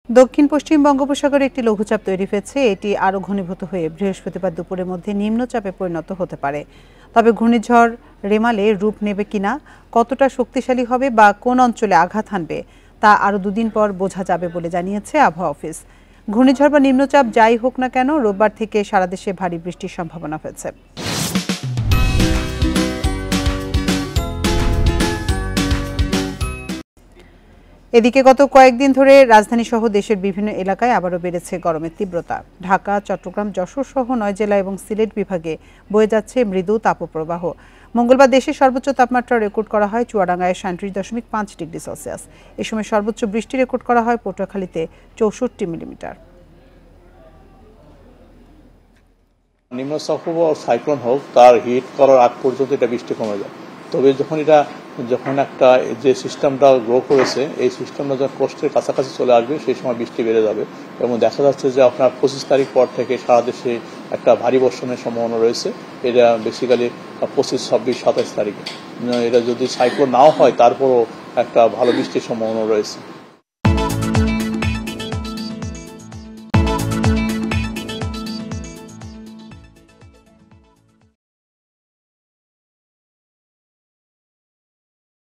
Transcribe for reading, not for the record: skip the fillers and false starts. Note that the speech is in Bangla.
দক্ষিণ পশ্চিম বঙ্গোপসাগরে একটি লঘুচাপ তৈরি হয়েছে। এটি আরও ঘনীভূত হয়ে বৃহস্পতিবার দুপুরের মধ্যে নিম্নচাপে পরিণত হতে পারে। তবে ঘূর্ণিঝড় রেমালে রূপ নেবে কিনা, কতটা শক্তিশালী হবে বা কোন অঞ্চলে আঘাত হানবে তা আরও দুদিন পর বোঝা যাবে বলে জানিয়েছে আবহাওয়া অফিস। ঘূর্ণিঝড় বা নিম্নচাপ যাই হোক না কেন, রোববার থেকে সারা দেশে ভারী বৃষ্টির সম্ভাবনা হয়েছে। এদিকে গত কয়েকদিন ধরে রাজধানী সহ দেশের বিভিন্ন এলাকায় আবারও বেড়েছে গরমের তীব্রতা। ঢাকা, চট্টগ্রাম, যশোর সহ ৯ জেলা এবং সিলেট বিভাগে বয়ে যাচ্ছে মৃদু তাপপ্রবাহ। মঙ্গলবার দেশের সর্বোচ্চ তাপমাত্রা রেকর্ড করা হয় চুয়াডাঙ্গায় ৩৭.৫ ডিগ্রি সেলসিয়াস। এ সময় সর্বোচ্চ বৃষ্টি রেকর্ড করা হয় পটুয়াখালীতে ৬৪ মিলিমিটার। নিম্নচাপ হোক বা সাইক্লোন হোক, তার হিট করার আগ পর্যন্ত এটা বৃষ্টি কমে যায়। তবে যখন একটা যে সিস্টেমটা গ্রো করেছে, এই সিস্টেমটা যখন কোস্টের কাছাকাছি চলে আসবে, সেই সময় বৃষ্টি বেড়ে যাবে এবং দেখা যাচ্ছে যে আপনার ২৫ তারিখ পর থেকে সারা দেশে একটা ভারী বর্ষণের সম্ভাবনা রয়েছে। এটা বেসিক্যালি ২৫, ২৬, ২৭ তারিখে। এটা যদি সাইক্লোন নাও হয়, তারপরও একটা ভালো বৃষ্টির সম্ভাবনা রয়েছে।